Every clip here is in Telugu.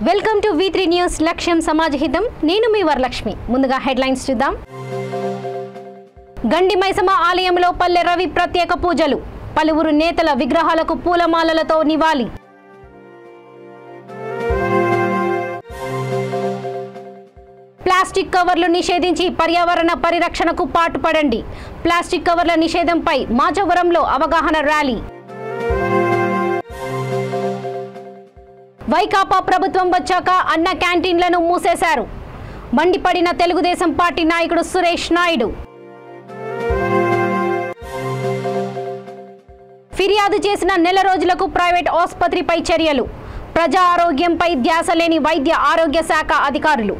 వెల్కమ్ టు V3 న్యూస్ లక్ష్యం సమాజహితం నేను మీ వరలక్ష్మి ముందుగా హెడ్లైన్స్ చూద్దాం గండి మైసమ్మ ఆలయంలో పల్లె రవి ప్రత్యేక పూజలు పలువురు నేతల విగ్రహాలకు పూలమాలలతో నివాళి ప్లాస్టిక్ కవర్లు నిషేధించి పర్యావరణ పరిరక్షణకు పాటుపడండి ప్లాస్టిక్ కవర్ల నిషేధంపై మాచవరంలో అవగాహన ర్యాలీ వైకాపా ప్రభుత్వం వచ్చాక అన్న క్యాంటీన్లను మూసేశారు మండిపడిన తెలుగుదేశం పార్టీ నాయకుడు సురేష్ నాయుడు ఫిర్యాదు చేసిన నెల రోజులకు ప్రైవేట్ ఆసుపత్రిపై చర్యలు ప్రజా ఆరోగ్యంపై ధ్యాస లేని వైద్య ఆరోగ్య శాఖ అధికారులు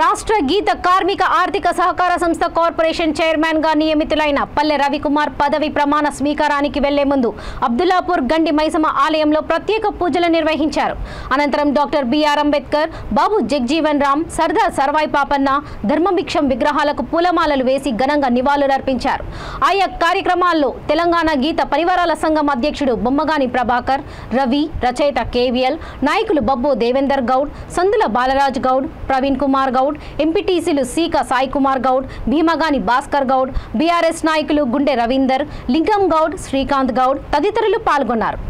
రాష్ట్ర గీత కార్మిక ఆర్థిక సహకార సంస్థ కార్పొరేషన్ చైర్మన్ గా నియమితులైన పల్లె రవికుమార్ పదవి ప్రమాణ స్వీకారానికి వెళ్లే ముందు అబ్దుల్లాపూర్ గండి మైసమ్మ ఆలయంలో ప్రత్యేక పూజలు నిర్వహించారు అనంతరం డాక్టర్ బిఆర్ అంబేద్కర్ బాబు జగ్జీవన్ రామ్ సర్దార్ సర్వాయి పాపన్న ధర్మభిక్షం విగ్రహాలకు పూలమాలలు వేసి ఘనంగా నివాళులర్పించారు ఆయా కార్యక్రమాల్లో తెలంగాణ గీత పరివారాల సంఘం అధ్యక్షుడు బొమ్మగాని ప్రభాకర్ రవి రచయిత కేవీఎల్ నాయకులు బబ్బు దేవేందర్ గౌడ్ సందుల బాలరాజ్ గౌడ్ ప్రవీణ్ కుమార్ గౌడ్ ఎంపీటీసీలు సీక సాయి కుమార్ గౌడ్ భీమగాని భాస్కర్ గౌడ్ బీఆర్ఎస్ నాయకులు గుండె రవీందర్ లింగం గౌడ్ శ్రీకాంత్ గౌడ్ తదితరులు పాల్గొన్నారు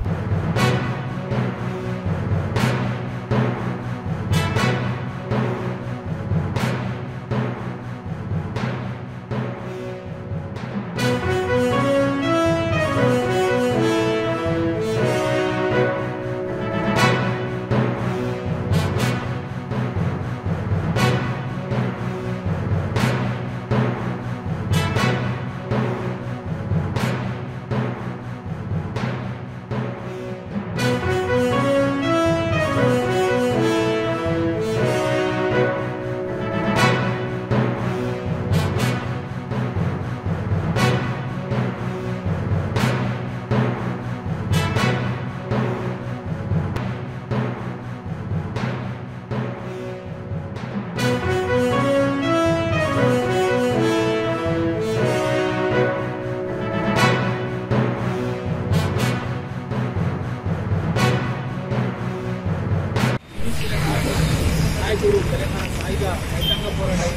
తెలంగాణ స్థాయిగా రైతాంగ పోరాటం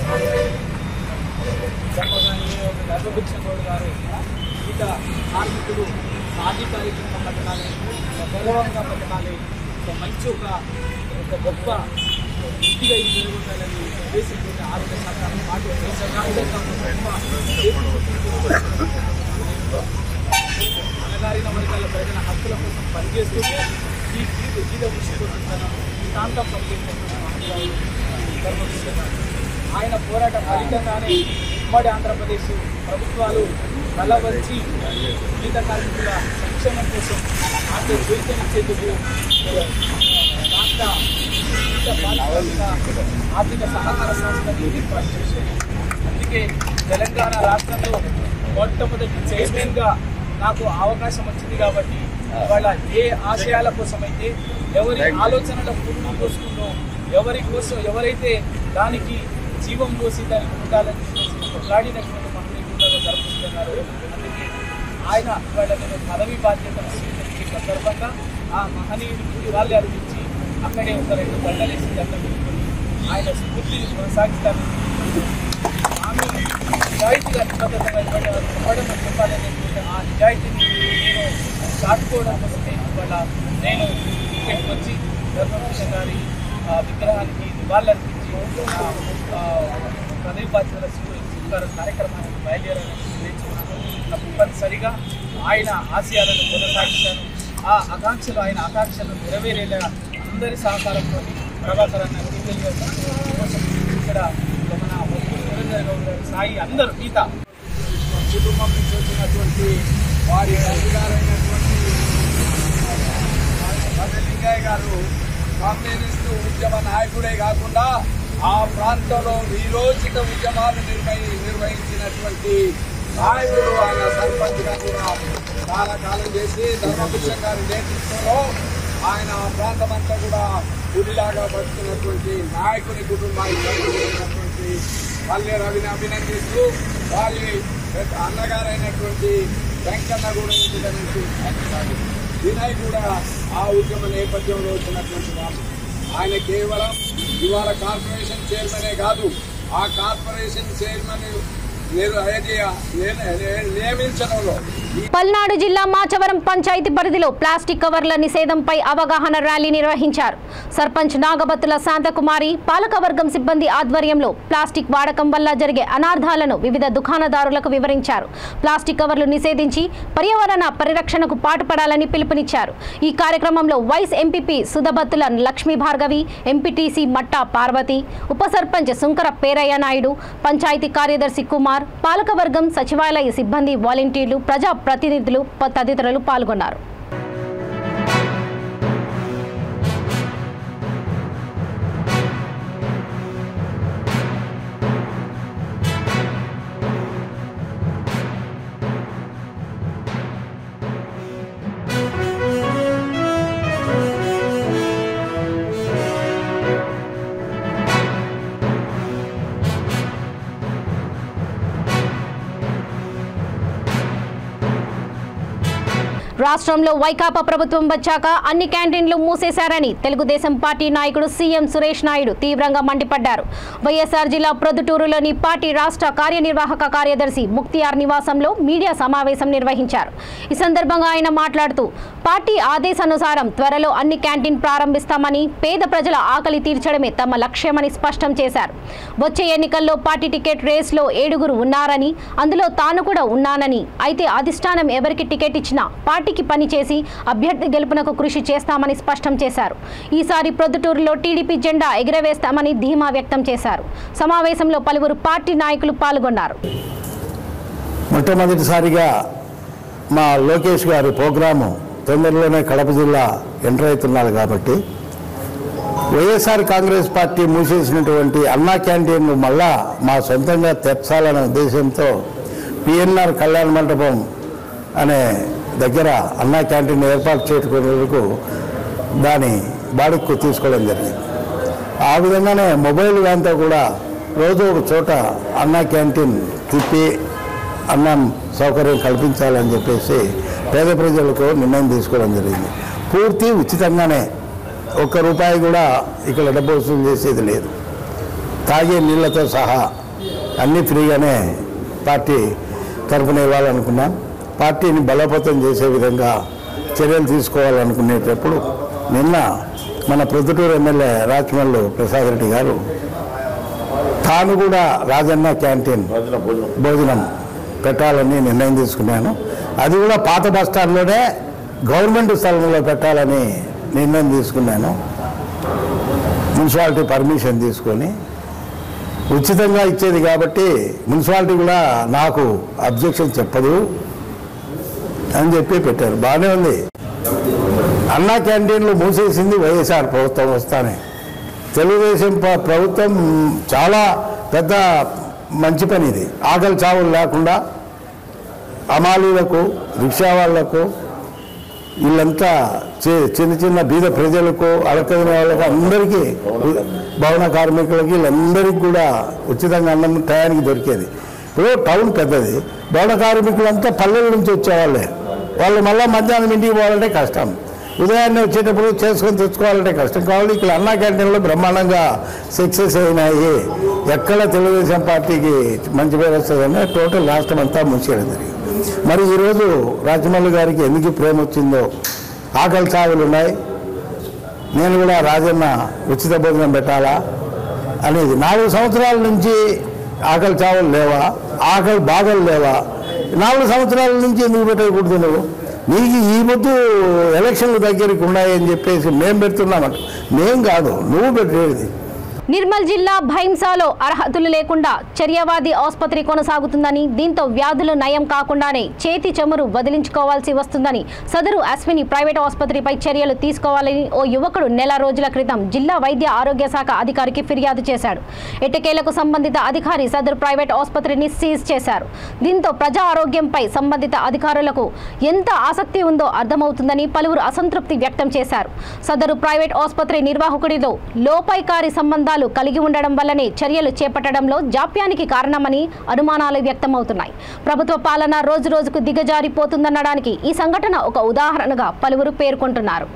ధర్మభిక్షం గౌడ్ గారు గీత కార్మికులు సాధికారికంగా పట్టణాలి గౌరవంగా పట్టణాలి మంచి ఒక గొప్ప ఇంటిగా ఇది జరుగుతుందని ఉద్దేశంతో ఆరోగ్య శాఖ పాటు అణగారిన వర్గాల ప్రజల హక్కుల కోసం పనిచేస్తూ ఈ గీత విషయం ప్రాంతం ఆయన పోరాట ఫలితంగానే ఉమ్మడి ఆంధ్రప్రదేశ్ ప్రభుత్వాలు బలవంచి గీత కార్మికుల సంక్షేమం కోసం ఆర్థిక చేతనిచ్చేందుకు రాష్ట్ర గీత పారిశ్రామిక ఆర్థిక సహకార సంస్థని ఏర్పాటు చేశారు. అందుకే తెలంగాణ రాష్ట్రంలో మొట్టమొదటి చైర్మన్గా నాకు అవకాశం వచ్చింది కాబట్టి వాళ్ళ ఏ ఆశయాల కోసమైతే ఎవరి ఆలోచనల పురుగు పోసుకుందో ఎవరైతే దానికి జీవం పోసి దానికి ఉండాలని కొట్లాడినటువంటి మహనీయులలో జరుపుతున్నారు. అందుకే ఆయన వాళ్ళ నేను పదవి బాధ్యతను స్వీకరించే సందర్భంగా ఆ మహనీయుడికి వాళ్ళు అర్పించి అక్కడే ఒక 2 గంటలేసి దండం పెట్టుకుని ఆయన స్ఫూర్తిని కొనసాగిస్తాను ఆమె నిజాయితీగా నిబద్ధతగా ఇవ్వడం చెప్పాలనేటువంటి ఆ నిజాయితీని నేను చాటుకోవడం కోసమే ఇవాళ నేను ఇక్కడికి వచ్చి ధర్మభూషణ్ గారి విగ్రహానికి నివాళులర్పించి పదవి బాధ్యతల స్వీకార కార్యక్రమానికి బయలుదేరాలని తప్పనిసరిగా ఆయన ఆశయాలను కొనసాగిస్తాను. ఆ ఆకాంక్షలు ఆయన ఆకాంక్షలు నెరవేరేలా అందరి సహకారంతో ప్రభాకర్ అన్న ఇక్కడ మన సురేందర్ గౌడ్ గారు సాయి అందరూ గీత కుటుంబం నుంచి వచ్చినటువంటి వారి తల్లిగారైనటువంటి లింగయ్య గారు కమ్యూనిస్టు ఉద్యమ నాయకుడే కాకుండా ఆ ప్రాంతంలో వీరోచిత ఉద్యమాలు నిర్వహించినటువంటి నాయకుడు. ఆయన సర్పంచ్గా కూడా చాలా కాలం చేసి ధర్మభిక్షం గారి నేతృత్వంలో ఆయన ఆ ప్రాంతం అంతా కూడా గుడిలాగా బతుకున్నటువంటి నాయకుని కుటుంబానికి పల్లె రవిని అభినందిస్తూ వారి అన్నగారైనటువంటి వెంకన్న కూడా ఇంటి వినయ్ కూడా ఆ ఉద్యమ నేపథ్యంలో వచ్చినటువంటి వాళ్ళు. ఆయన కేవలం ఇవాళ కార్పొరేషన్ చైర్మనే కాదు, ఆ కార్పొరేషన్ చైర్మన్ నియమించడంలో పల్నాడు జిల్లా మాచవరం పంచాయతీ పరిధిలో ప్లాస్టిక్ కవర్ల నిషేధంపై అవగాహన ర్యాలీ నిర్వహించారు. సర్పంచ్ నాగబత్తుల శాంతకుమారి, పాలకవర్గం సిబ్బంది ఆధ్వర్యంలో ప్లాస్టిక్ వాడకం వల్ల జరిగే అనార్థాలను వివిధ దుకాణదారులకు వివరించారు. ప్లాస్టిక్ కవర్లు నిషేధించి పర్యావరణ పరిరక్షణకు పాటుపడాలని పిలుపునిచ్చారు. ఈ కార్యక్రమంలో vice MPP Sudhabattula Lakshmi Bhargavi, MPTC Matta Parvathi, ఉప సర్పంచ్ సుంకర పేరయ్య నాయుడు, పంచాయతీ కార్యదర్శి కుమార్, పాలకవర్గం, సచివాలయ సిబ్బంది, వాలంటీర్లు, ప్రజా ప్రతినిధులు తదితరులు పాల్గొన్నారు. రాష్ట్రంలో వైకాపా ప్రభుత్వం వచ్చాక అన్ని క్యాంటీన్లు మూసేశారని తెలుగుదేశం పార్టీ నాయకుడు సీఎం సురేష్ నాయుడు తీవ్రంగా మండిపడ్డారు. వైఎస్ఆర్ జిల్లా ప్రొద్దుటూరులోని పార్టీ రాష్ట్ర కార్యనిర్వాహక కార్యదర్శి ముక్తియార్ నివాసంలో మీడియా సమావేశం నిర్వహించారు. ఈ సందర్భంగా ఆయన మాట్లాడుతూ పార్టీ ఆదేశానుసారం త్వరలో అన్ని క్యాంటీన్ ప్రారంభిస్తామని, పేద ప్రజల ఆకలి తీర్చడమే తమ లక్ష్యమని స్పష్టం చేశారు. వచ్చే ఎన్నికల్లో పార్టీ టికెట్ రేస్లో 7 ఉన్నారని, అందులో తాను కూడా ఉన్నానని, అయితే అధిష్టానం ఎవరికి టికెట్ ఇచ్చినా పార్టీకి పనిచేసి అభ్యర్థి గెలుపునకు కృషి చేస్తామని స్పష్టం చేశారు. ఈసారి ప్రొద్దుటూరులో టీడీపీ జెండా ఎగురవేస్తామని ధీమా వ్యక్తం చేశారు. సమావేశంలో పలువురు పార్టీ నాయకులు పాల్గొన్నారు. మొట్టమొదటిసారిగా మా లోకేష్ గారి ప్రోగ్రాము తొందరలోనే కడప జిల్లా ఎంటర్ అవుతున్నారు కాబట్టి వైఎస్ఆర్ కాంగ్రెస్ పార్టీ మూసేసినటువంటి అన్నా క్యాంటీన్లు మళ్ళా మా సొంతంగా తెచ్చాలనే ఉద్దేశంతో పిఎన్ఆర్ కళ్యాణ మండపం అనే దగ్గర అన్నా క్యాంటీన్ ఏర్పాటు చేసుకునేందుకు దాని బాడుకు తీసుకోవడం జరిగింది. ఆ విధంగానే మొబైల్ వ్యాన్తో కూడా రోజు ఒక చోట అన్నా క్యాంటీన్ తిప్పి అన్నం సౌకర్యం కల్పించాలని చెప్పేసి పేద ప్రజలకు నిర్ణయం తీసుకోవడం జరిగింది. పూర్తి ఉచితంగానే, ₹1 కూడా ఇక్కడ డబ్బు వసూలు చేసేది లేదు. తాగే నీళ్లతో సహా అన్నీ ఫ్రీగానే పార్టీ తరఫున ఇవ్వాలనుకున్నాం. పార్టీని బలోపేతం చేసే విధంగా చర్యలు తీసుకోవాలనుకునేటప్పుడు నిన్న మన ప్రొద్దుటూరు ఎమ్మెల్యే రాచమల్లు ప్రసాద్ రెడ్డి గారు తాను కూడా రాజన్న క్యాంటీన్ భోజనం పెట్టాలని నిర్ణయం తీసుకున్నాను. అది కూడా పాత బస్టాండ్లోనే గవర్నమెంట్ స్థలంలో పెట్టాలని నిర్ణయం తీసుకున్నాను. మున్సిపాలిటీ పర్మిషన్ తీసుకొని ఉచితంగా ఇచ్చేది కాబట్టి మున్సిపాలిటీ కూడా నాకు అబ్జెక్షన్ చెప్పదు అని చెప్పి పెట్టారు. బాగానే ఉంది. అన్నా క్యాంటీన్లు మూసేసింది వైఎస్ఆర్ ప్రభుత్వం వస్తానే. తెలుగుదేశం ప్రభుత్వం చాలా పెద్ద మంచి పని ఇది. ఆకలి చావులు లేకుండా అమాలీలకు, రిక్షా వాళ్లకు, వీళ్ళంతా చిన్న చిన్న బీద ప్రజలకు, అడకదిన వాళ్ళకు, అందరికీ, భవన కార్మికులకి, వీళ్ళందరికీ కూడా ఉచితంగా అన్నం టయానికి దొరికేది. ఇప్పుడు టౌన్ పెద్దది, భవన కార్మికులంతా పల్లెల నుంచి వచ్చేవాళ్ళే. వాళ్ళు మళ్ళీ మధ్యాహ్నం ఇంటికి పోవాలంటే కష్టం, ఉదయాన్నే వచ్చేటప్పుడు చేసుకొని తెచ్చుకోవాలంటే కష్టం. కాబట్టి ఇక్కడ అన్నా క్యాంటీన్లో బ్రహ్మాండంగా సక్సెస్ అయినాయి. ఎక్కడ తెలుగుదేశం పార్టీకి మంచి పేరు వస్తుందని టోటల్ రాష్ట్రం అంతా మూసేయడం జరిగింది. మరి ఈరోజు రాజమౌళి గారికి ఎందుకు ప్రేమ వచ్చిందో, ఆకలి చావులు ఉన్నాయి, నేను కూడా రాజన్న ఉచిత భోజనం పెట్టాలా అనేది. 4 సంవత్సరాల నుంచి ఆకలి చావులు లేవా, ఆకలి బాధలు లేవా? 4 సంవత్సరాల నుంచి ఎందుకు పెట్టకూడదు? నువ్వు నీకు ఈ పొద్దు ఎలక్షన్లు దగ్గరికి ఉన్నాయని చెప్పేసి మేము పెడుతున్నామంట. మేం కాదు, నువ్వు పెట్టేది. నిర్మల్ జిల్లా భైంసాలో అర్హతలు లేకుండా చర్యవాది ఆసుపత్రి కొనసాగుతుందని, దీంతో వ్యాధులు నయం కాకుండానే చేతి చమురు వదిలించుకోవాల్సి వస్తుందని సదరు అశ్విని ప్రైవేట్ ఆసుపత్రిపై చర్యలు తీసుకోవాలని ఓ యువకుడు నెల రోజుల క్రితం జిల్లా వైద్య ఆరోగ్య శాఖ అధికారికి ఫిర్యాదు చేశాడు. ఎట్టకేలకు సంబంధిత అధికారి సదరు ప్రైవేట్ ఆసుపత్రిని సీజ్ చేశారు. దీంతో ప్రజా ఆరోగ్యంపై సంబంధిత అధికారులకు ఎంత ఆసక్తి ఉందో అర్థమవుతుందని పలువురు అసంతృప్తి వ్యక్తం చేశారు. సదరు ప్రైవేట్ ఆసుపత్రి నిర్వాహకుడితో లోపాయికారి సంబంధాలు సంబంధాలు కలిగి ఉండడం వల్లనే చర్యలు చేపట్టడంలో జాప్యానికి కారణమని అనుమానాలు వ్యక్తమవుతున్నాయి. ప్రభుత్వ పాలన రోజురోజుకు దిగజారిపోతుందనడానికి ఈ సంఘటన ఒక ఉదాహరణగా పలువురు పేర్కొంటున్నారు.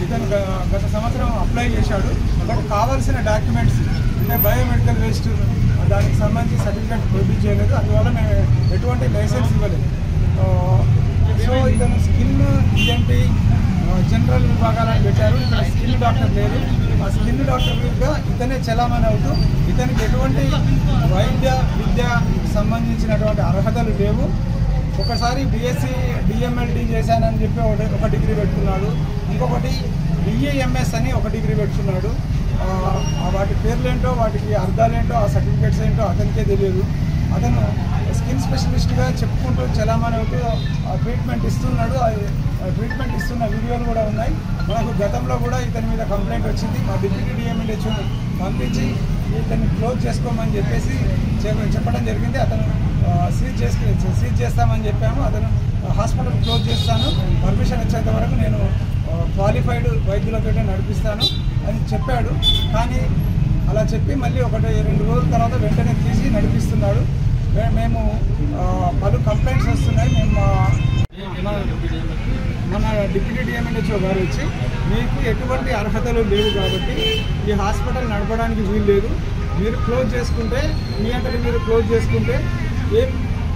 ఇతను గత సంవత్సరం అప్లై చేశాడు. బట్ కావాల్సిన డాక్యుమెంట్స్ అంటే బయోమెడికల్ వేస్ట్ దానికి సంబంధించి సర్టిఫికేట్ ప్రొడ్యూస్ చేయలేదు. అందువల్ల మేము ఎటువంటి లైసెన్స్ ఇవ్వలేదు. సో ఇతను స్కిన్ ఈఎన్టీ జనరల్ విభాగాలను పెట్టారు. ఇక్కడ స్కిన్ డాక్టర్ లేరు. ఆ స్కిన్ డాక్టర్గా ఇతనే చలామణి అవుతూ ఇతనికి ఎటువంటి వైద్య విద్యకు సంబంధించినటువంటి అర్హతలు లేవు. ఒకసారి బీఎస్సీ డిఎంఎల్టీ చేశానని చెప్పి ఒక డిగ్రీ పెట్టుకున్నాడు. ఇంకొకటి బిఏఎంఎస్ అని ఒక డిగ్రీ పెట్టుకున్నాడు. వాటి పేర్లేంటో వాటికి అర్థాలేంటో ఆ సర్టిఫికేట్స్ ఏంటో అతనికే తెలియదు. అతను స్కిన్ స్పెషలిస్ట్గా చెప్పుకుంటూ చలామణి అవుతూ ట్రీట్మెంట్ ఇస్తున్నాడు. ట్రీట్మెంట్ ఇస్తున్న వీడియోలు కూడా ఉన్నాయి. మనకు గతంలో కూడా ఇతని మీద కంప్లైంట్ వచ్చింది. మా డిప్యూటీ డిఎంఎల్హెచ్ఓ పంపించి ఇతన్ని క్లోజ్ చేసుకోమని చెప్పేసి చెప్పడం జరిగింది. అతను సీజ్ చేస్తామని చెప్పాము. అతను హాస్పిటల్ క్లోజ్ చేస్తాను, పర్మిషన్ వచ్చేంత వరకు నేను క్వాలిఫైడ్ వైద్యులతో నడిపిస్తాను అని చెప్పాడు. కానీ అలా చెప్పి మళ్ళీ 1-2 రోజుల తర్వాత వెంటనే తీసి నడిపిస్తున్నాడు. మేము పలు కంప్లైంట్స్ వస్తున్నాయి. మేము మన డిప్యూటీ డిఎంఎల్హెచ్ఓ గారు వచ్చి మీకు ఎటువంటి అర్హతలు లేవు కాబట్టి ఈ హాస్పిటల్ నడపడానికి వీలు లేదు, మీరు క్లోజ్ చేసుకుంటే మీ అంతటి మీరు క్లోజ్ చేసుకుంటే ఏం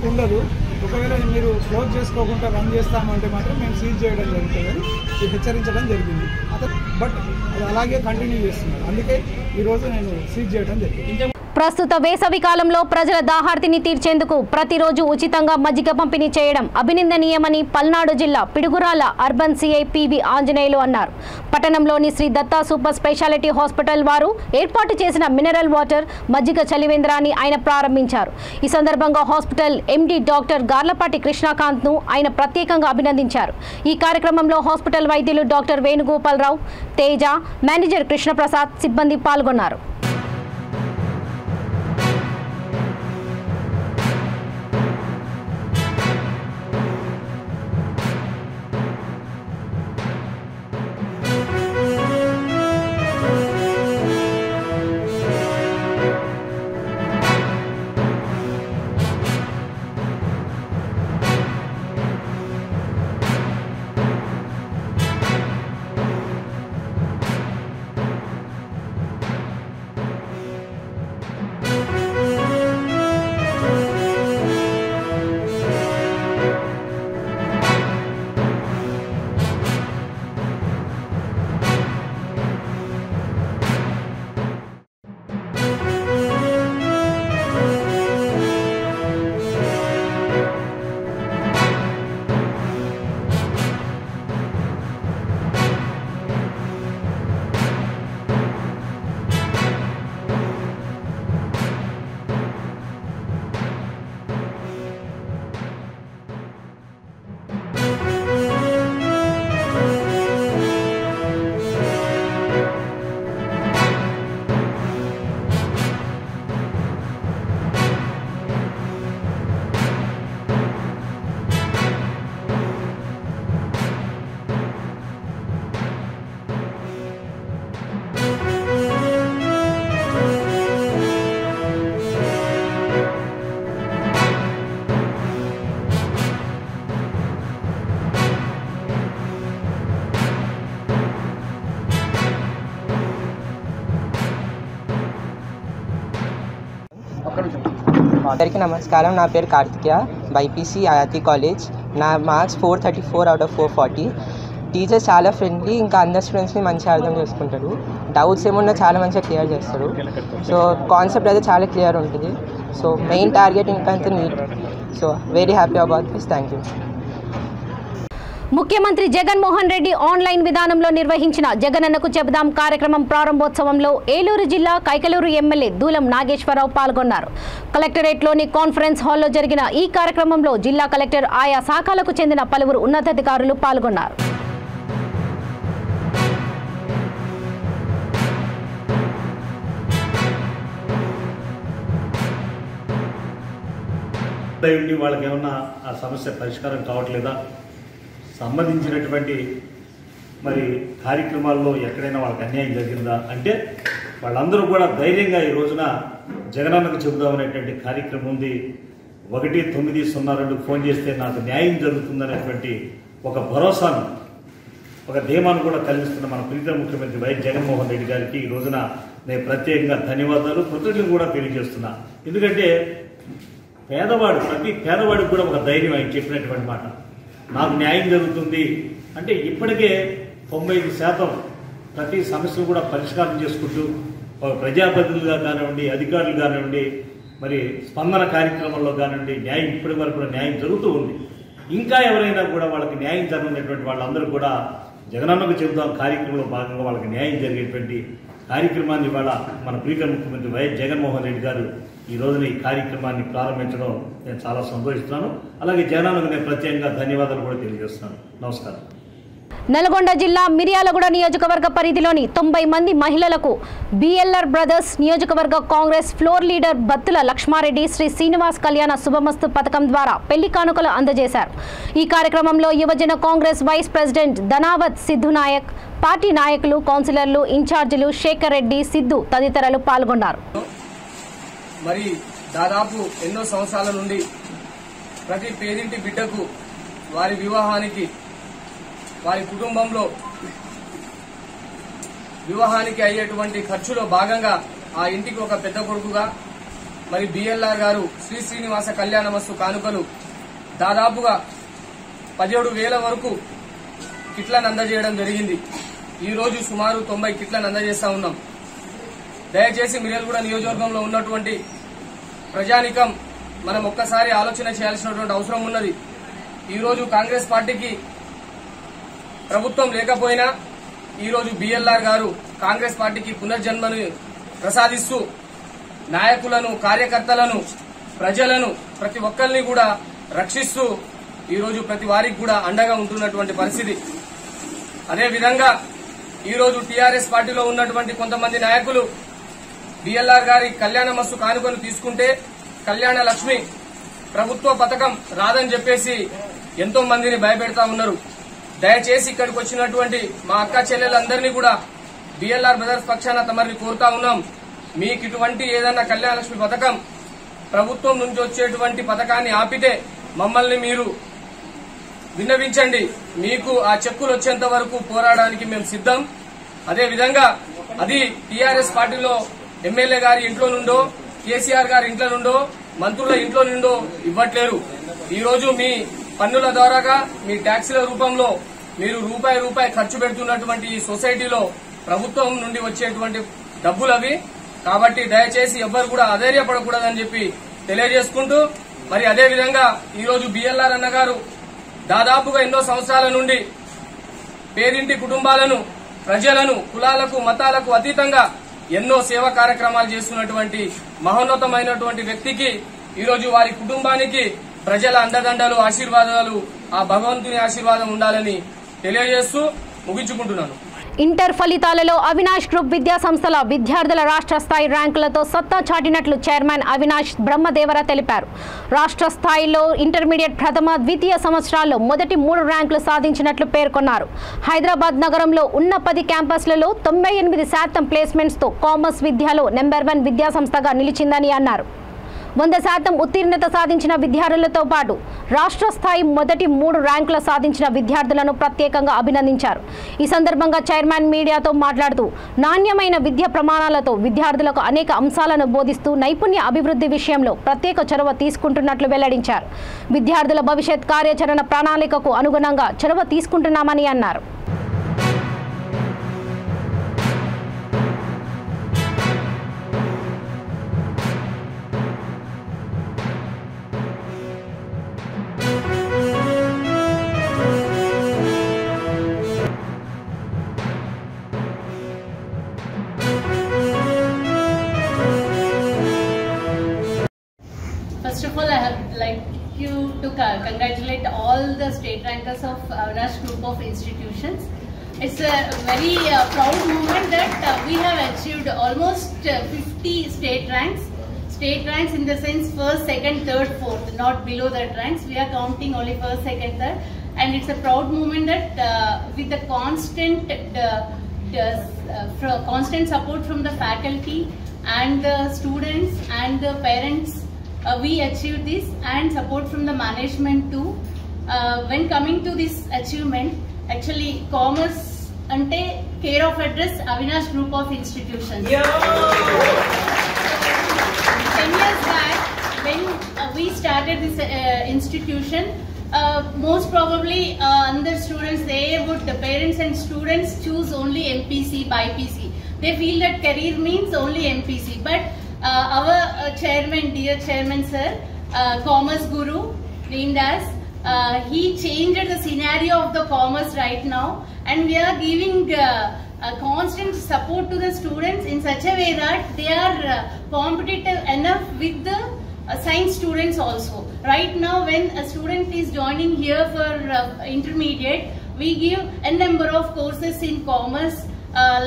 ఉండదు, ఒకవేళ మీరు క్లోజ్ చేసుకోకుండా రన్ చేస్తామంటే మాత్రం మేము సీజ్ చేయడం జరుగుతుందని హెచ్చరించడం జరిగింది. బట్ అది అలాగే కంటిన్యూ చేస్తున్నారు. అందుకే ఈరోజు నేను సీజ్ చేయడం జరిగింది. ప్రస్తుత వేసవి కాలంలో ప్రజల దాహార్తిని తీర్చేందుకు ప్రతిరోజు ఉచితంగా మజ్జిగ పంపిణీ చేయడం అభినందనీయమని పల్నాడు జిల్లా Piduguralla urban CI PV Anjaneyulu అన్నారు. పట్టణంలోని Shri Datta super speciality hospital వారు ఏర్పాటు చేసిన మినరల్ వాటర్ మజ్జిగ చలివేంద్రాన్ని ఆయన ప్రారంభించారు. ఈ సందర్భంగా హాస్పిటల్ ఎండి డాక్టర్ గార్లపాటి కృష్ణకాంత్ను ఆయన ప్రత్యేకంగా అభినందించారు. ఈ కార్యక్రమంలో హాస్పిటల్ వైద్యులు డాక్టర్ వేణుగోపాలరావు, తేజ, మేనేజర్ కృష్ణప్రసాద్ సిబ్బంది పాల్గొన్నారు. అందరికీ నమస్కారం. నా పేరు కార్తికేయ, బైపీసీ ఐఐటి కాలేజ్. నా మార్క్స్ 434 out of 440. టీచర్స్ చాలా ఫ్రెండ్లీ, ఇంకా అందరు స్టూడెంట్స్ని మంచిగా అర్థం చేసుకుంటారు. డౌట్స్ ఏమున్నా చాలా మంచిగా క్లియర్ చేస్తారు. సో కాన్సెప్ట్ అయితే చాలా క్లియర్ ఉంటుంది. సో మెయిన్ టార్గెట్ ఇంకా అంత neat. So very happy about this. Thank you. ముఖ్యమంత్రి జగన్మోహన్ రెడ్డి ఆన్లైన్ విధానంలో నిర్వహించిన జగనన్నకు చెబుదాం కార్యక్రమం ప్రారంభోత్సవంలో ఏలూరు జిల్లా కైకలూరు ఎమ్మెల్యే దూలం నాగేశ్వరరావు పాల్గొన్నారు. కలెక్టరేట్లోని కాన్ఫరెన్స్ హాల్లో జరిగిన ఈ కార్యక్రమంలో జిల్లా కలెక్టర్, ఆయా శాఖలకు చెందిన పలువురు ఉన్నతాధికారులు పాల్గొన్నారు. వాళ్ళకి ఏమన్నా ఆ సమస్య పరిష్కారం కావట్లేదా, సంబంధించినటువంటి మరి కార్యక్రమాల్లో ఎక్కడైనా వాళ్ళకి అన్యాయం జరిగిందా అంటే వాళ్ళందరూ కూడా ధైర్యంగా ఈ రోజున జగనన్నకు చెబుదామనేటువంటి కార్యక్రమం ఉంది. 1902 ఫోన్ చేస్తే నాకు న్యాయం జరుగుతుందనేటువంటి ఒక భరోసాను, ఒక ధీమాను కూడా కలిగిస్తున్న మన ప్రీతం ముఖ్యమంత్రి వైఎస్ జగన్మోహన్ రెడ్డి గారికి ఈ రోజున నేను ప్రత్యేకంగా ధన్యవాదాలు, కృతజ్ఞతలు కూడా తెలియజేస్తున్నా. ఎందుకంటే ప్రతి పేదవాడికి కూడా ఒక ధైర్యం ఆయన చెప్పినటువంటి మాట, నాకు న్యాయం జరుగుతుంది అంటే ఇప్పటికే 95% ప్రతి సమస్యలు కూడా పరిష్కారం చేసుకుంటూ ప్రజాప్రతినిధులుగా కానివ్వండి, అధికారులు కానివ్వండి, మరి స్పందన కార్యక్రమంలో కానివ్వండి న్యాయం ఇప్పటి వరకు కూడా న్యాయం జరుగుతూ ఉంది. ఇంకా ఎవరైనా కూడా వాళ్ళకి న్యాయం జరగనటువంటి వాళ్ళందరూ కూడా జగనన్నకు చెబుదాం కార్యక్రమంలో భాగంగా వాళ్ళకి న్యాయం జరిగేటువంటి కార్యక్రమాన్ని ఇవాళ మన ప్రీతం ముఖ్యమంత్రి వైఎస్ జగన్మోహన్ రెడ్డి గారు ఈ రోజున ఈ కార్యక్రమాన్ని ప్రారంభించడం నేను చాలా సంతోషిస్తున్నాను. అలాగే జగనన్నకు నేను ప్రత్యేకంగా ధన్యవాదాలు కూడా తెలియజేస్తున్నాను. నమస్కారం. నల్గొండ జిల్లా మిర్యాలగూడ నియోజకవర్గ పరిధిలోని 90 మంది మహిళలకు బిఎల్ఆర్ బ్రదర్స్ నియోజకవర్గ కాంగ్రెస్ ఫ్లోర్ లీడర్ బత్తుల లక్ష్మారెడ్డి శ్రీ శ్రీనివాస్ కళ్యాణ శుభమస్తు పథకం ద్వారా పెళ్లి కానుకలు అందజేశారు. ఈ కార్యక్రమంలో యువజన Congress vice president Dhanavath Siddhu Nayak, party నాయకులు, కౌన్సిలర్లు, ఇన్ఛార్జీలు శేఖర్ రెడ్డి, సిద్ధు తదితరులు పాల్గొన్నారు. మరి దాదాపు ఎన్నో సంవత్సరాల నుండి ప్రతి పేదింటి బిడ్డకు వారి వివాహానికి, వారి కుటుంబంలో వివాహానికి అయ్యేటువంటి ఖర్చులో భాగంగా ఆ ఇంటికి ఒక పెద్ద కొడుకుగా మరి బిఎల్ఆర్ గారు శ్రీ శ్రీనివాస కళ్యాణమస్తు కానుకలు దాదాపుగా 17,000 వరకు కిట్లను అందజేయడం జరిగింది. ఈ రోజు సుమారు 90 కిట్లను అందజేస్తా ఉన్నాం. దయచేసి మిర్యాలగూడ నియోజకవర్గంలో ఉన్నటువంటి ప్రజానికం మనం ఒక్కసారి ఆలోచన చేయాల్సినటువంటి అవసరం ఉన్నది. ఈరోజు కాంగ్రెస్ పార్టీకి ప్రభుత్వం లేకపోయినా ఈరోజు బిఎల్ఆర్ గారు కాంగ్రెస్ పార్టీకి పునర్జన్మను ప్రసాదిస్తూ నాయకులను, కార్యకర్తలను, ప్రజలను ప్రతి ఒక్కరిని కూడా రక్షిస్తూ ఈరోజు ప్రతి వారికి కూడా అండగా ఉంటున్నటువంటి పరిస్థితి. అదేవిధంగా ఈరోజు టీఆర్ఎస్ పార్టీలో ఉన్నటువంటి కొంతమంది నాయకులు బిఎల్ఆర్ గారి కళ్యాణమస్తు కానుకను తీసుకుంటే కళ్యాణ లక్ష్మి ప్రభుత్వ పథకం రాదని చెప్పేసి ఎంతో మందిని భయపెడతా ఉన్నారు. దయచేసి ఇక్కడికి వచ్చినటువంటి మా అక్క చెల్లెలందరినీ కూడా బిఎల్ఆర్ బ్రదర్స్ పక్షాన తమరిని కోరుతా ఉన్నాం. మీకు ఇటువంటి ఏదన్నా కళ్యాణ లక్ష్మి పథకం ప్రభుత్వం నుంచి వచ్చేటువంటి పథకాన్ని ఆపితే మమ్మల్ని మీరు విన్నవించండి. మీకు ఆ చెక్కులు వచ్చేంత వరకు పోరాడడానికి మేము సిద్ధం. అదేవిధంగా అది టీఆర్ఎస్ పార్టీలో ఎమ్మెల్యే గారి ఇంట్లో నుండో, కేసీఆర్ గారి ఇంట్లో నుండో, మంత్రుల ఇంట్లో నుండో ఇవ్వట్లేరు. ఈ రోజు మీ పన్నుల ద్వారాగా, మీ ట్యాక్సీల రూపంలో మీరు రూపాయి ఖర్చు పెడుతున్నటువంటి ఈ సొసైటీలో ప్రభుత్వం నుండి వచ్చేటువంటి డబ్బులు అవి. కాబట్టి దయచేసి ఎవ్వరు కూడా అధైర్యపడకూడదని చెప్పి తెలియజేసుకుంటూ, మరి అదేవిధంగా ఈరోజు బిఎల్ఆర్ అన్నగారు దాదాపుగా ఎన్నో సంవత్సరాల నుండి పేదింటి కుటుంబాలను, ప్రజలను, కులాలకు, మతాలకు అతీతంగా ఎన్నో సేవా కార్యక్రమాలు చేస్తున్నటువంటి మహోన్నతమైనటువంటి వ్యక్తికి ఈరోజు వారి కుటుంబానికి ప్రజల అండదండలు, ఆశీర్వాదాలు, ఆ భగవంతుని ఆశీర్వాదం ఉండాలని తెలియజేస్తూ ముగించుకుంటున్నాను. ఇంటర్ ఫలితాలలో అవినాష్ గ్రూప్ విద్యా సంస్థల విద్యార్థుల రాష్ట్ర స్థాయి ర్యాంకులతో సత్తా చాటినట్లు చైర్మన్ అవినాష్ బ్రహ్మదేవర తెలిపారు. రాష్ట్ర స్థాయిలో ఇంటర్మీడియట్ ప్రథమ, ద్వితీయ సంవత్సరాల్లో మొదటి 3 ర్యాంకులు సాధించినట్లు పేర్కొన్నారు. హైదరాబాద్ నగరంలో ఉన్న 10 క్యాంపస్లలో 98% ప్లేస్మెంట్స్తో కామర్స్ విద్యలో నెంబర్ 1 విద్యా సంస్థగా నిలిచిందని అన్నారు. 100% ఉత్తీర్ణత సాధించిన విద్యార్థులతో పాటు రాష్ట్ర స్థాయి మొదటి 3 ర్యాంకుల సాధించిన విద్యార్థులను ప్రత్యేకంగా అభినందించారు. ఈ సందర్భంగా చైర్మన్ మీడియాతో మాట్లాడుతూ నాణ్యమైన విద్యా ప్రమాణాలతో విద్యార్థులకు అనేక అంశాలను బోధిస్తూ నైపుణ్య అభివృద్ధి విషయంలో ప్రత్యేక చొరవ తీసుకుంటున్నట్లు వెల్లడించారు. విద్యార్థుల భవిష్యత్ కార్యాచరణ ప్రణాళికకు అనుగుణంగా చొరవ తీసుకుంటున్నామని అన్నారు. First of all, I have like you to congratulate all the state rankers of Avinash Group of Institutions. It's a very proud moment that we have achieved almost 50 state ranks. State ranks in the sense first, second, third, fourth, not below that ranks. We are counting only first, second, third. And it's a proud moment that with the constant support from the faculty and the students and the parents, we achieved this, and support from the management too. When coming to this achievement, actually commerce ante care of address Avinash Group of Institutions. 10 years back when we started this institution, most probably other students, the parents and students choose only MPC, BPC. They feel that career means only MPC, but our chairman, dear chairman sir, commerce guru named as, he changed the scenario of the commerce right now, and we are giving constant support to the students in such a way that they are competitive enough with the science students also. Right now when a student is joining here for intermediate, we give a number of courses in commerce,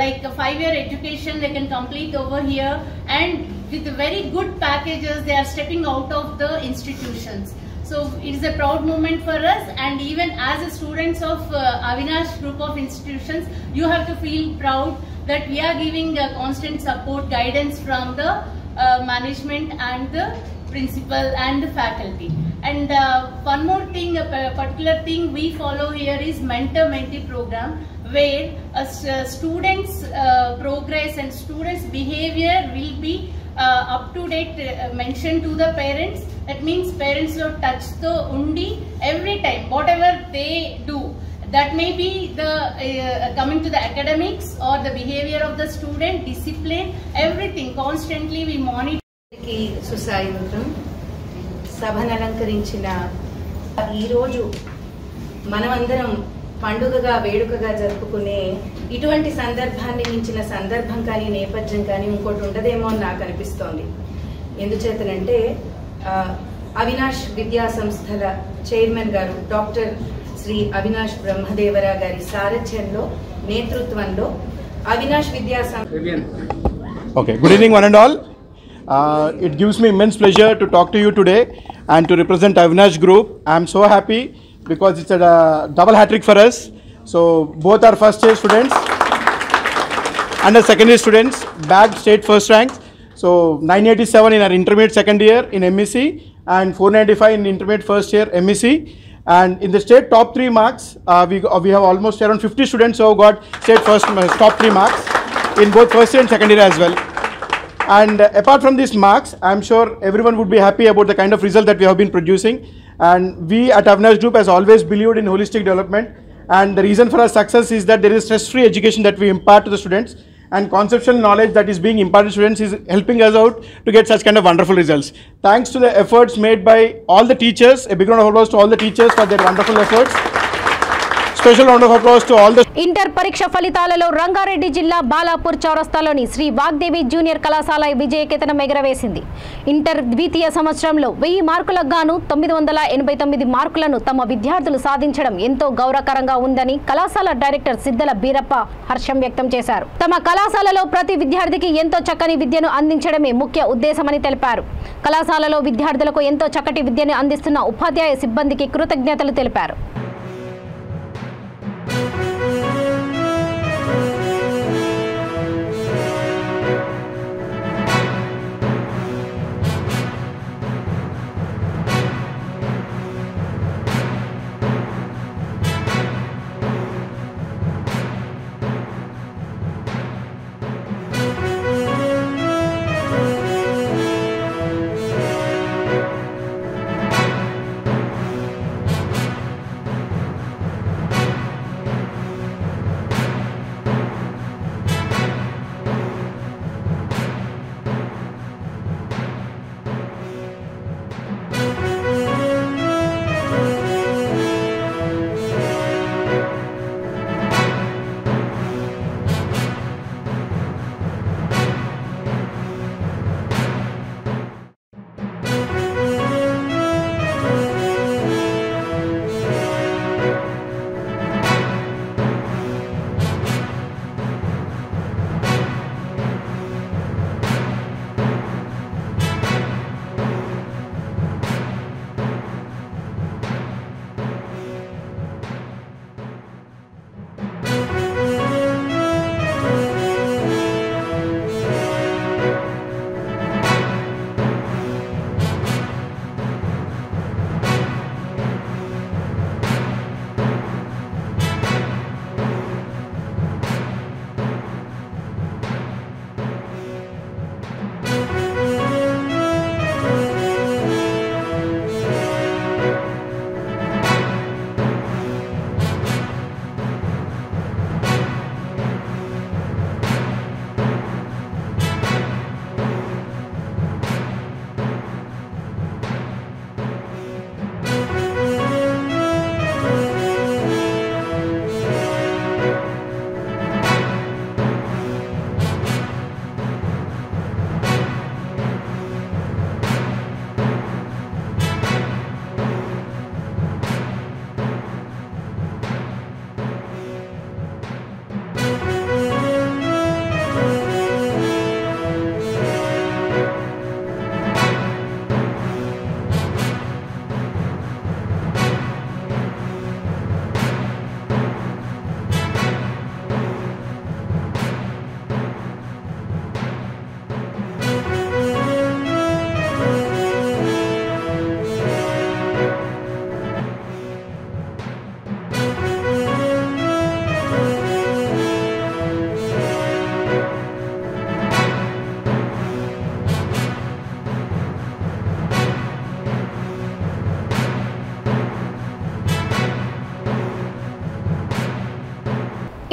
like a 5-year education they can complete over here, and with very good packages they are stepping out of the institutions. So it is a proud moment for us, and even as a students of Avinash Group of Institutions, you have to feel proud that we are giving constant support, guidance from the management and the principal and the faculty. And one more thing, a particular thing we follow here is mentor-mentee program, where students' progress and students' behavior will be up to date mentioned to the parents. That means parents will touch the undi every time, whatever they do. That may be the coming to the academics or the behavior of the student, discipline, everything. Constantly we monitor. సుసాయుధం సభను అలంకరించిన ఈ రోజు మనమందరం పండుగగా వేడుకగా జరుపుకునే ఇటువంటి సందర్భాన్ని మించిన సందర్భం కానీ నేపథ్యం కానీ ఇంకోటి ఉండదేమో అని నాకు అనిపిస్తోంది. ఎందుచేతనంటే అవినాష్ విద్యా సంస్థల చైర్మన్ గారు డాక్టర్ శ్రీ అవినాష్ బ్రహ్మదేవరా గారి సారథ్యంలో నేతృత్వంలో అవినాష్ విద్యా సంస్థ. Okay, good evening one and all. It gives me immense pleasure to talk to you today and to represent Avinash Group. I am so happy because it's a double hat trick for us. So both are first year students and the second year students bagged state first ranks. So 987 in our intermediate second year in MEC and 495 in intermediate first year MEC. And in the state top 3 marks, we have almost around 50 students who have got state first top 3 marks in both first year and second year as well. And apart from these marks, I am sure everyone would be happy about the kind of result that we have been producing. And we at Avinash Group has always believed in holistic development. And the reason for our success is that there is stress-free education that we impart to the students, and conceptual knowledge that is being imparted to students is helping us out to get such kind of wonderful results. Thanks to the efforts made by all the teachers, a big round of applause to all the teachers for their wonderful efforts. Special round of applause to all the inter పరీక్ష ఫలితాలలో రంగారెడ్డి జిల్లా బాలాపూర్ చౌరస్తాలోని శ్రీ వాగ్దేవి జూనియర్ కళాశాల విజయకేతనం ఎగరవేసింది. ఇంటర్ ద్వితీయ సంవత్సరంలో 1000 మార్కులకు గాను 989 మార్కులను తమ విద్యార్థులు సాధించడం ఎంతో గౌరవకరంగా ఉందని కళాశాల డైరెక్టర్ సిద్దల బీరప్ప హర్షం వ్యక్తం చేశారు. తమ కళాశాలలో ప్రతి విద్యార్థికి ఎంతో చక్కని విద్యను అందించడమే ముఖ్య ఉద్దేశమని తెలిపారు. కళాశాలలో విద్యార్థులకు ఎంతో చక్కటి విద్యను అందిస్తున్న ఉపాధ్యాయ సిబ్బందికి కృతజ్ఞతలు తెలిపారు.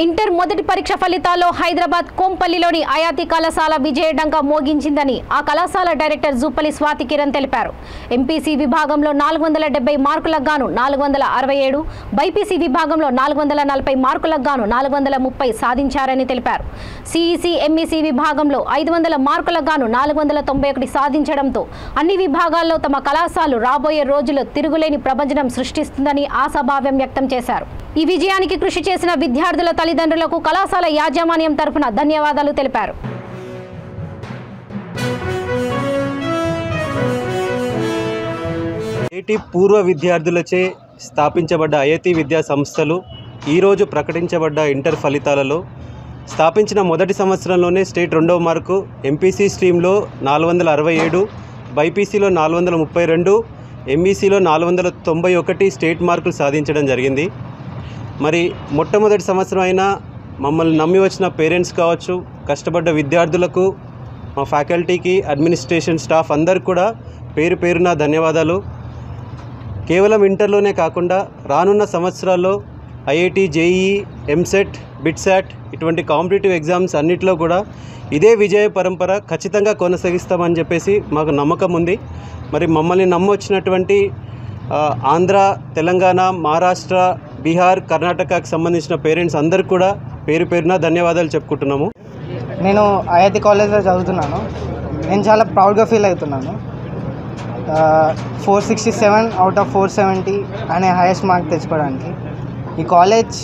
ఇంటర్ మొదటి పరీక్ష ఫలితాల్లో హైదరాబాద్ కోంపల్లిలోని ఆయాతి కళాశాల విజయడంగా మోగించిందని ఆ కళాశాల డైరెక్టర్ జూపల్లి స్వాతి కిరణ్ తెలిపారు. ఎంపీసీ విభాగంలో 470 మార్కులకు గాను 467, బైపీసీ విభాగంలో 440 మార్కులకు గాను 430 సాధించారని తెలిపారు. సిఈసీ ఎంఈసీ విభాగంలో 500 మార్కులకు గాను 491 సాధించడంతో అన్ని విభాగాల్లో తమ కళాశాలలు రాబోయే రోజుల్లో తిరుగులేని ప్రభంజనం సృష్టిస్తుందని ఆశాభావం వ్యక్తం చేశారు. ఈ విజయానికి కృషి చేసిన విద్యార్థుల తల్లిదండ్రులకు కళాశాల యాజమాన్యం తరఫున ధన్యవాదాలు తెలిపారు. ఐఐటి పూర్వ విద్యార్థులచే స్థాపించబడ్డ ఐఐటి విద్యా సంస్థలు ఈరోజు ప్రకటించబడ్డ ఇంటర్ ఫలితాలలో స్థాపించిన మొదటి సంవత్సరంలోనే స్టేట్ 2వ మార్కు, ఎంపీసీ స్ట్రీమ్లో 467, బైపీసీలో 432, ఎంఈసీలో 491 స్టేట్ మార్కులు సాధించడం జరిగింది. మరి మొట్టమొదటి సంవత్సరం అయినా మమ్మల్ని నమ్మి వచ్చిన పేరెంట్స్ కావచ్చు, కష్టపడ్డ విద్యార్థులకు, మా ఫ్యాకల్టీకి, అడ్మినిస్ట్రేషన్ స్టాఫ్ అందరికి కూడా పేరు పేరున ధన్యవాదాలు. కేవలం ఇంటర్లోనే కాకుండా రానున్న సంవత్సరాల్లో ఐఐటి, జేఈఈ, ఎంసెట్, బిట్సాట్ ఇటువంటి కాంపిటేటివ్ ఎగ్జామ్స్ అన్నిటిలో కూడా ఇదే విజయ పరంపర ఖచ్చితంగా కొనసాగిస్తామని చెప్పేసి మాకు నమ్మకం ఉంది. మరి మమ్మల్ని నమ్మొచ్చినటువంటి ఆంధ్ర, తెలంగాణ, మహారాష్ట్ర, బీహార్, కర్ణాటకకు సంబంధించిన పేరెంట్స్ అందరికి కూడా పేరు పేరున ధన్యవాదాలు చెప్పుకుంటున్నాము. నేను ఐఐటి కాలేజ్లో చదువుతున్నాను. నేను చాలా ప్రౌడ్గా ఫీల్ అవుతున్నాను. 467 అవుట్ ఆఫ్ 470 అనే హైయెస్ట్ మార్క్ తెచ్చుకోవడానికి. ఈ కాలేజ్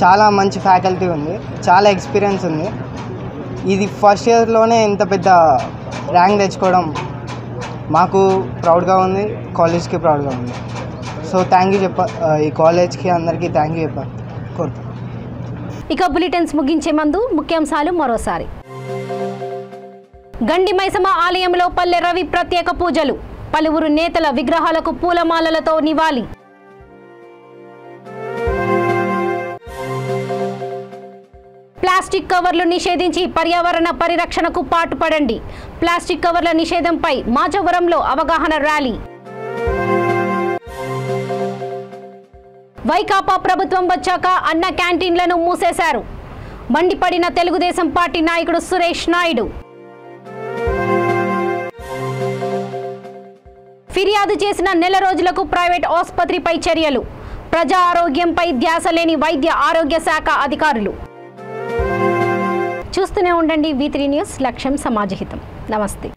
చాలా మంచి ఫ్యాకల్టీ ఉంది, చాలా ఎక్స్పీరియన్స్ ఉంది. ఇది ఫస్ట్ ఇయర్లోనే ఇంత పెద్ద ర్యాంక్ తెచ్చుకోవడం మాకు ప్రౌడ్గా ఉంది, కాలేజ్కి ప్రౌడ్గా ఉంది. సో థ్యాంక్ యూ ఈ కాలేజ్కి అందరికీ థ్యాంక్ యూ కోరుతాను. ఇక బులెటిన్స్ ముగించే ముందు ముఖ్యాంశాలు మరోసారి. గండి మైసమ్మ ఆలయంలో పల్లె రవి ప్రత్యేక పూజలు, పలువురు నేతల విగ్రహాలకు పూలమాలలతో నివాళి. ప్లాస్టిక్ కవర్లు నిషేధించి పర్యావరణ పరిరక్షణకు పాటుపడండి. ప్లాస్టిక్ కవర్ల నిషేధంపై మాచవరంలో అవగాహన ర్యాలీ. వైకాపా ప్రభుత్వం వచ్చాక అన్న క్యాంటీన్లను మూసేశారు. మండిపడిన తెలుగుదేశం పార్టీ నాయకుడు సురేష్ నాయుడు. ఫిర్యాదు చేసిన నెల రోజులకు ప్రైవేట్ ఆసుపత్రిపై చర్యలు. ప్రజా ఆరోగ్యంపై ధ్యాస లేని వైద్య ఆరోగ్య శాఖ అధికారులు. చూస్తూనే ఉండండి V3 న్యూస్, లక్ష్యం సమాజహితం. నమస్తే.